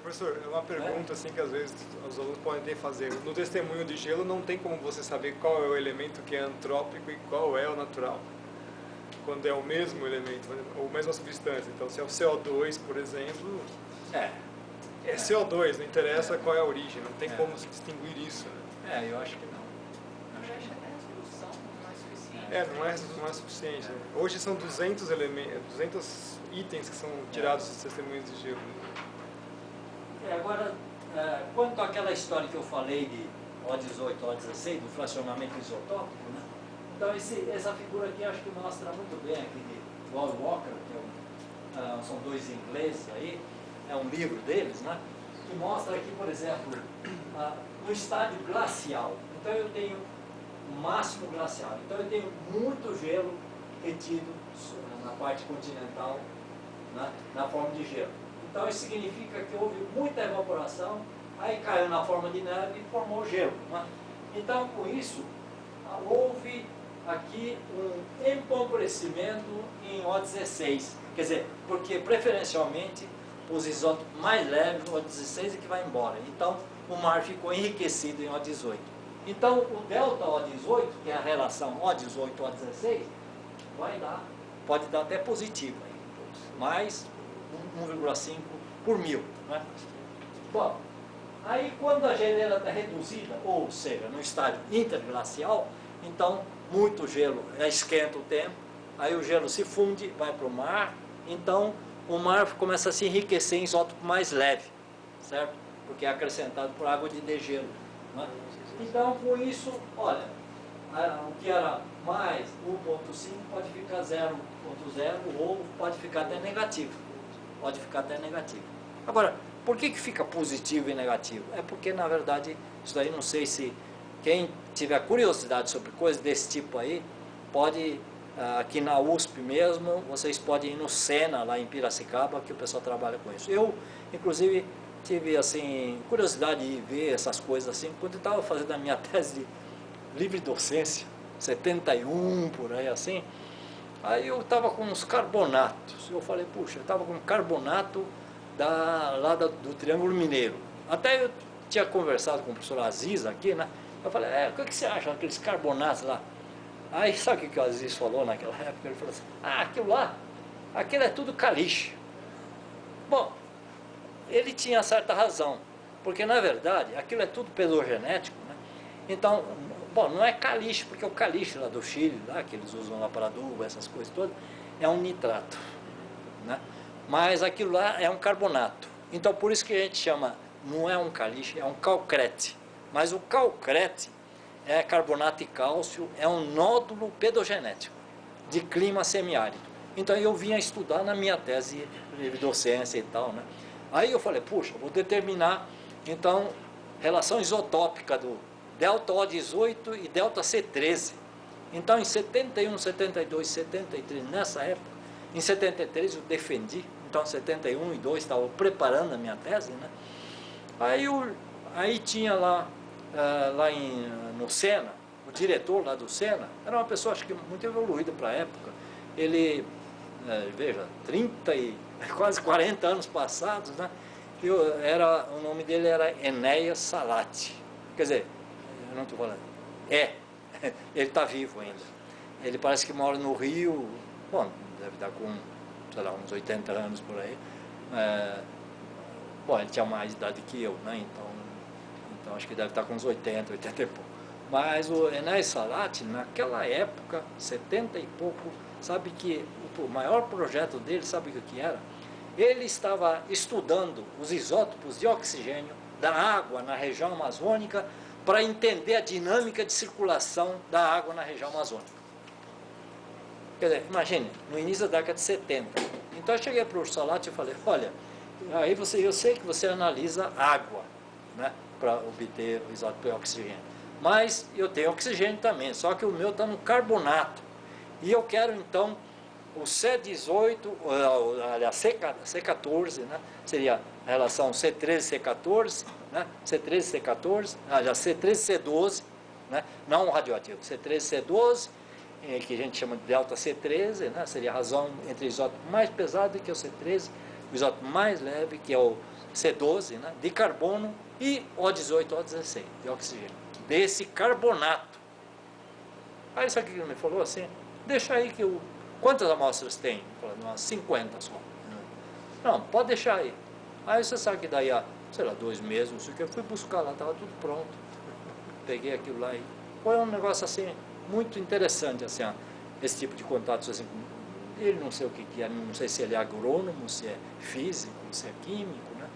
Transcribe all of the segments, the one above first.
Professor, é uma pergunta assim que às vezes os alunos podem fazer. No testemunho de gelo não tem como você saber qual é o elemento que é antrópico e qual é o natural. Quando é o mesmo elemento, ou mesma substância. Então, se é o CO2, por exemplo, é CO2, não interessa qual é a origem, não tem como se distinguir isso. Né? Eu acho que não. Não é suficiente. Né? Hoje são 200 elementos, 200 itens que são tirados dos testemunhos de gelo. Agora, quanto àquela história que eu falei de O18, O16, do fracionamento isotópico, né? Então essa figura aqui acho que mostra muito bem aqui de Wall Walker, que são dois ingleses aí, é um livro deles, né? Que mostra aqui, por exemplo, no estádio glacial. Então eu tenho o máximo glacial. Então eu tenho muito gelo retido na parte continental, né, na forma de gelo. Então isso significa que houve muita evaporação, aí caiu na forma de neve e formou gelo. Né? Então com isso houve aqui um empobrecimento em O16. Quer dizer, porque preferencialmente os isótopos mais leves, o O16 é que vai embora. Então o mar ficou enriquecido em O18. Então o delta O18, que é a relação O18-O16, pode dar até positivo, aí, mais 1,5 por mil. Né? Bom, aí quando a geleira está reduzida, ou seja, no estágio interglacial, então muito gelo esquenta o tempo, aí o gelo se funde, vai para o mar, então o mar começa a se enriquecer em isótopo mais leve, certo? Porque é acrescentado por água de degelo. Né? Então, com isso, olha, o que era mais 1,5 pode ficar 0,0 ou pode ficar até negativo. Pode ficar até negativo. Agora, por que fica positivo e negativo? É porque, na verdade, isso daí não sei se quem tiver curiosidade sobre coisas desse tipo aí, pode, aqui na USP mesmo, vocês podem ir no Sena, lá em Piracicaba, que o pessoal trabalha com isso. Eu, inclusive, tive, assim, curiosidade de ver essas coisas assim, quando eu estava fazendo a minha tese de livre docência, 71, por aí assim, aí eu estava com uns carbonatos, eu falei, puxa, eu estava com carbonato lá do Triângulo Mineiro. Até eu tinha conversado com o professor Aziz aqui, né? Eu falei, o que você acha daqueles carbonatos lá? Aí sabe o que o Aziz falou naquela época? Ele falou assim, aquilo é tudo caliche. Bom, ele tinha certa razão, porque na verdade aquilo é tudo pedogenético, né? Então, bom, não é caliche, porque o caliche lá do Chile, lá, que eles usam lá para adubo, essas coisas todas, é um nitrato, né? Mas aquilo lá é um carbonato. Então por isso que a gente chama, não é um caliche, é um calcrete. Mas o calcrete é carbonato de cálcio, é um nódulo pedogenético de clima semiárido. Então eu vinha estudar na minha tese de docência e tal, né? Aí eu falei, puxa, vou determinar então relação isotópica do delta O18 e delta C13. Então em 71, 72, 73, nessa época, em 73 eu defendi, então 71 e 2 estava preparando a minha tese, né? Aí tinha lá no Sena, o diretor lá do Sena, era uma pessoa acho que muito evoluída para a época, ele, veja, 30 e quase 40 anos passados, né? O nome dele era Enéas Salati, quer dizer, eu não estou falando, ele está vivo ainda, ele parece que mora no Rio, bom, deve estar com, sei lá, uns 80 anos por aí, bom, ele tinha mais idade que eu, né? Então acho que deve estar com uns 80 e pouco. Mas o Enéas Salati, naquela época, 70 e pouco, sabe que o maior projeto dele, sabe o que era? Ele estava estudando os isótopos de oxigênio da água na região amazônica para entender a dinâmica de circulação da água na região amazônica. Quer dizer, imagine, no início da década de 70. Então eu cheguei para o Salati e falei, olha, aí eu sei que você analisa água, né, para obter o isótopo de oxigênio. Mas eu tenho oxigênio também, só que o meu está no carbonato. E eu quero então o C18, aliás, C14, né, seria a relação C13-C14, né, C13-C14, aliás, C13-C12, né, não o radioativo, C13-C12, que a gente chama de delta C13, né, seria a razão entre o isótopo mais pesado que é o C13, o isótopo mais leve, que é o C12, né, de carbono e O18, O16 de oxigênio, desse carbonato. Aí isso aqui que ele me falou assim, deixa aí que eu... Quantas amostras tem? Falando, umas 50 só. Não, pode deixar aí. Aí você sabe que daí a, sei lá, 2 meses, não sei o que, eu fui buscar lá, estava tudo pronto. Peguei aquilo lá e foi um negócio assim, muito interessante, assim, ó, esse tipo de contatos assim. Ele não sei o que é, não sei se ele é agrônomo, se é físico, se é químico, né?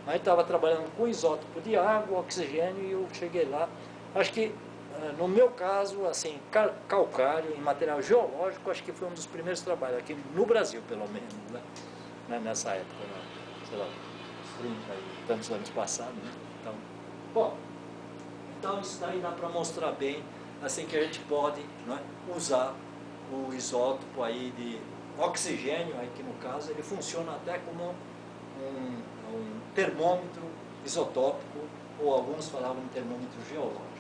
Mas estava trabalhando com isótopo de água, oxigênio, e eu cheguei lá. Acho que, no meu caso, assim, calcário, em material geológico, acho que foi um dos primeiros trabalhos, aqui no Brasil, pelo menos, né? Nessa época, né? Sei lá, 30 e tantos anos passados, né? Então, bom, então isso daí dá para mostrar bem, assim, que a gente pode, né, usar o isótopo aí de oxigênio, aí que no caso ele funciona até como um termômetro isotópico, ou alguns falavam de termômetro geológico.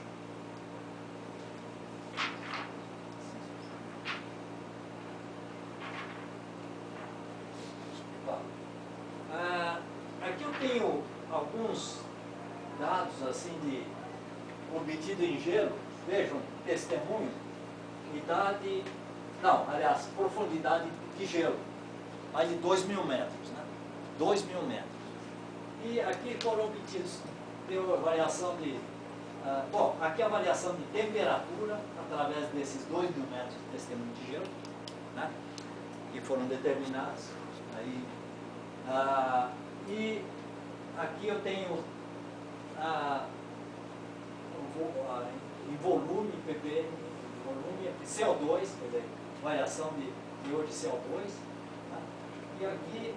Aqui eu tenho alguns dados assim de obtido em gelo. Vejam, testemunho, idade, não, aliás, profundidade de gelo, mais de 2.000 metros, né? 2.000 metros. E aqui foram obtidos, deu a variação de, bom, aqui a variação de temperatura através desses 2.000 metros de testemunho de gelo, né? Que foram determinados. Aí, e aqui eu tenho em volume, ppm, volume, CO2, quer dizer, variação de teor de CO2, né? E aqui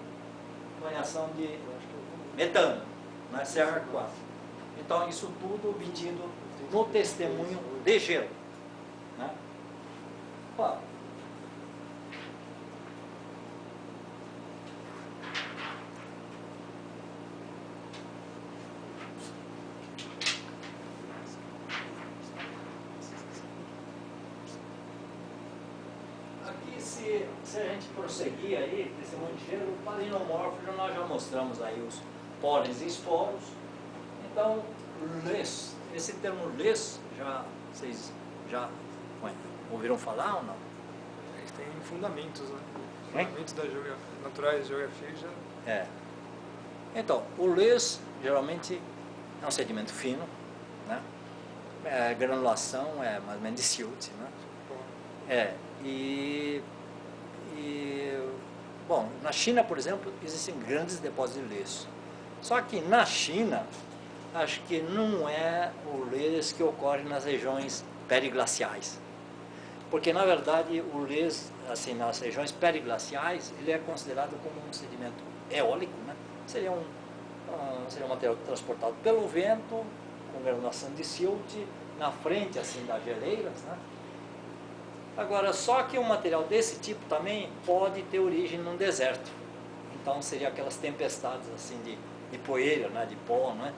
variação de metano, né? CR4. Então isso tudo obtido no testemunho de gelo, né? Bom, se a gente prosseguir aí, testemunho de gelo, o palinomórfico nós já mostramos aí os pólenes e esporos. Então, LES, esse termo LES, vocês já ouviram falar ou não? Eles têm fundamentos, né? Fundamentos da naturais de geografia já... É. Então, o LES geralmente é um sedimento fino, né? Granulação é mais ou menos de silt, né? Bom, na China, por exemplo, existem grandes depósitos de lês. Só que na China, acho que não é o lês que ocorre nas regiões periglaciais. Porque, na verdade, o lês, assim, nas regiões periglaciais, ele é considerado como um sedimento eólico, né? Seria um material transportado pelo vento, com granulação de silt, na frente, assim, das geleiras, né? Agora, só que um material desse tipo também pode ter origem num deserto. Então, seria aquelas tempestades assim de poeira, né, de pó, né?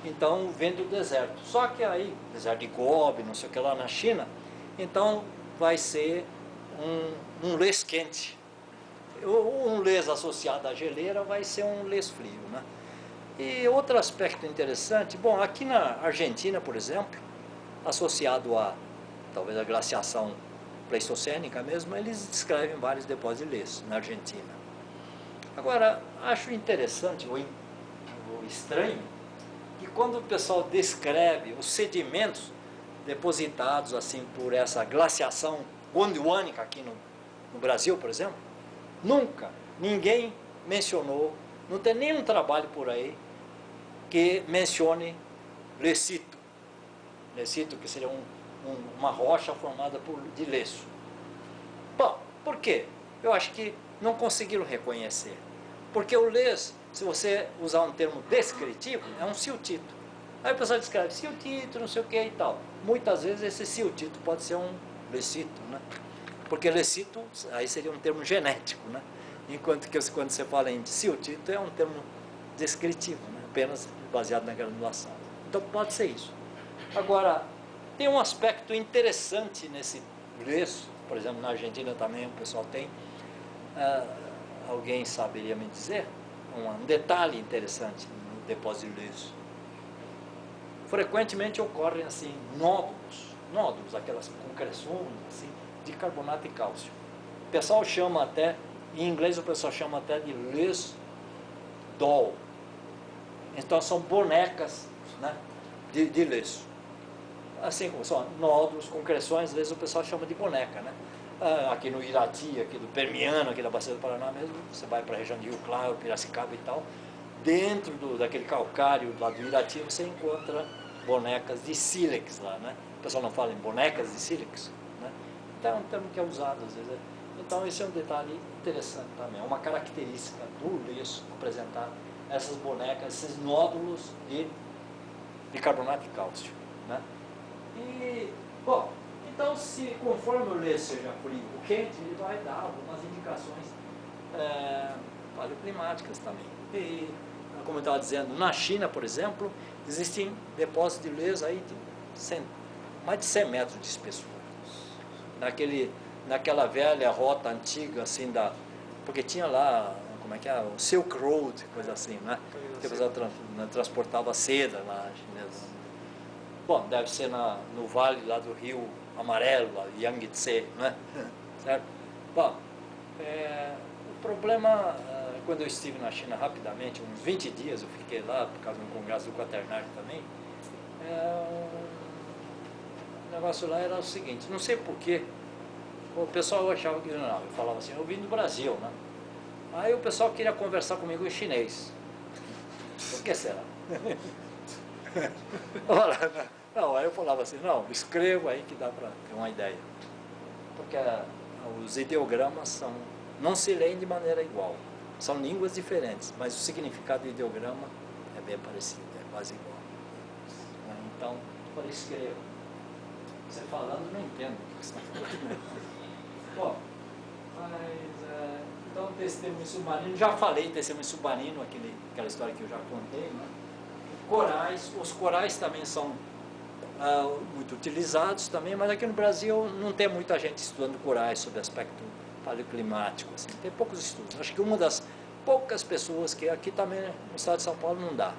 Então, vem do deserto. Só que aí, deserto de Gobi, não sei o que lá na China, então vai ser um lês quente. Um lês associado à geleira vai ser um lês frio, né? E outro aspecto interessante, bom, aqui na Argentina, por exemplo, associado a, talvez, a glaciação pleistocênica mesmo, eles descrevem vários depósitos de lês na Argentina. Agora, acho interessante ou estranho que quando o pessoal descreve os sedimentos depositados assim por essa glaciação gondwânica aqui no Brasil, por exemplo, nunca ninguém mencionou, não tem nenhum trabalho por aí que mencione lecito. Lecito, que seria uma rocha formada de leço. Bom, por quê? Eu acho que não conseguiram reconhecer. Porque o lês, se você usar um termo descritivo, é um siltito. Aí o pessoal descreve siltito, não sei o que e tal. Muitas vezes esse siltito pode ser um lecito, né? Porque lecito, aí seria um termo genético, né? Enquanto que quando você fala em siltito, é um termo descritivo, né? Apenas baseado na granulação. Então pode ser isso. Agora, tem um aspecto interessante nesse lês, por exemplo, na Argentina também o pessoal tem, alguém saberia me dizer um detalhe interessante no depósito de lixo. Frequentemente ocorrem assim nódulos, aquelas concreções assim, de carbonato de cálcio. O pessoal chama até, em inglês o pessoal chama até de less doll. Então são bonecas, né, de lixo. Assim como são nódulos, concreções, às vezes o pessoal chama de boneca, né? Aqui no Irati, aqui do Permiano, aqui da Bacia do Paraná mesmo, você vai para a região de Rio Claro, Piracicaba e tal, dentro daquele calcário lá do Irati você encontra bonecas de sílex lá, né? O pessoal não fala em bonecas de sílex, né? Então é um termo que é usado às vezes. Então esse é um detalhe interessante também, é uma característica do lixo apresentar essas bonecas, esses nódulos de carbonato de cálcio, né? E, bom, então se conforme o lixo seja frio ou quente, ele vai dar algumas indicações paleoclimáticas também. E, como eu estava dizendo, na China, por exemplo, existem depósitos de lixo aí de mais de 100 metros de espessura. Naquela velha rota antiga, assim, porque tinha lá, como é que é, o Silk Road, coisa assim, né? Que o pessoal transportava seda lá, chinesa. Bom, deve ser no vale lá do Rio Amarelo, lá, Yangtze, né? Certo? Bom, o problema, quando eu estive na China rapidamente, uns 20 dias eu fiquei lá, por causa do congresso do Quaternário também, o negócio lá era o seguinte, não sei porquê, o pessoal achava que não, eu falava assim, eu vim do Brasil, né? Aí o pessoal queria conversar comigo em chinês. Por que será? Não, aí eu falava assim, não, escreva aí que dá para ter uma ideia. Porque os ideogramas não se leem de maneira igual. São línguas diferentes, mas o significado do ideograma é bem parecido, é quase igual. Então, eu falei, escreva. Você falando, não entendo o que você está falando. Bom, mas, então, testemunho submarino, já falei testemunho submarino, aquela história que eu já contei, né? Corais, os corais também são muito utilizados também, mas aqui no Brasil não tem muita gente estudando corais sob aspecto paleoclimático, assim, tem poucos estudos. Acho que uma das poucas pessoas que aqui também no estado de São Paulo não dá,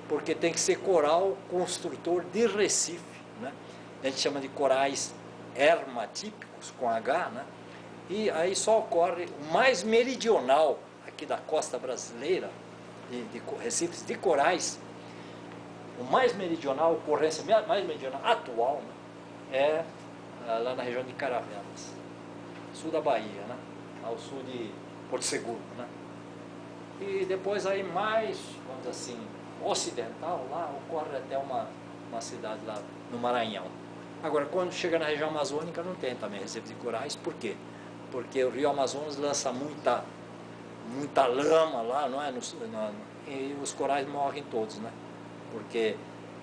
porque tem que ser coral construtor de Recife, né? A gente chama de corais hermatípicos, com H, né? E aí só ocorre o mais meridional aqui da costa brasileira, de recifes de corais. O mais meridional, a ocorrência mais meridional atual, né, é lá na região de Caravelas, sul da Bahia, né, ao sul de Porto Seguro, né. E depois aí mais, vamos dizer assim, ocidental, lá ocorre até uma cidade lá no Maranhão. Agora, quando chega na região amazônica, não tem também recife de corais. Por quê? Porque o rio Amazonas lança muita lama lá, não é? E os corais morrem todos, né? Porque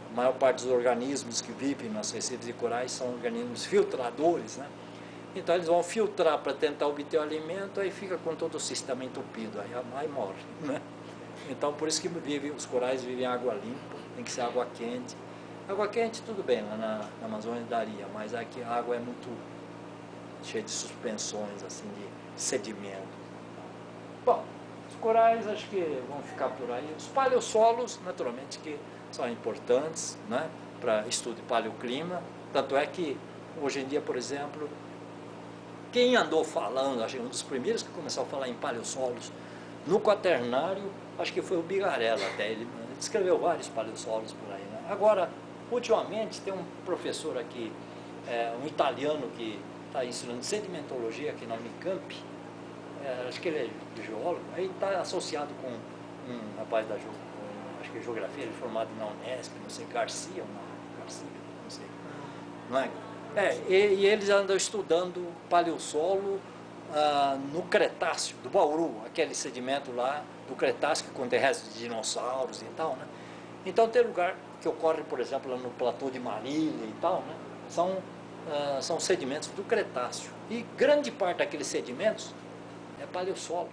a maior parte dos organismos que vivem nos recifes de corais são organismos filtradores, né? Então eles vão filtrar para tentar obter o alimento, aí fica com todo o sistema entupido, aí morre, né? Então por isso que os corais vivem em água limpa, tem que ser água quente. Água quente tudo bem, lá na Amazônia daria, mas aqui a água é muito cheia de suspensões, assim, de sedimento. Bom, os corais acho que vão ficar por aí. Os paleossolos, naturalmente, que são importantes, né, para estudo de paleoclima. Tanto é que, hoje em dia, por exemplo, quem andou falando, acho que um dos primeiros que começou a falar em paleossolos no Quaternário, acho que foi o Bigarella até. Ele descreveu vários paleossolos por aí, né? Agora, ultimamente, tem um professor aqui, um italiano que está ensinando sedimentologia aqui na Unicamp, acho que ele é geólogo, aí está associado com um rapaz acho que é geografia, ele é formado na Unesp, não sei, Garcia, não sei, não é? E eles andam estudando paleossolo no Cretáceo, do Bauru, aquele sedimento lá do Cretáceo que contém restos de dinossauros e tal, né? Então tem lugar que ocorre, por exemplo, lá no platô de Marília e tal, né? São sedimentos do Cretáceo. E grande parte daqueles sedimentos é paleossolo.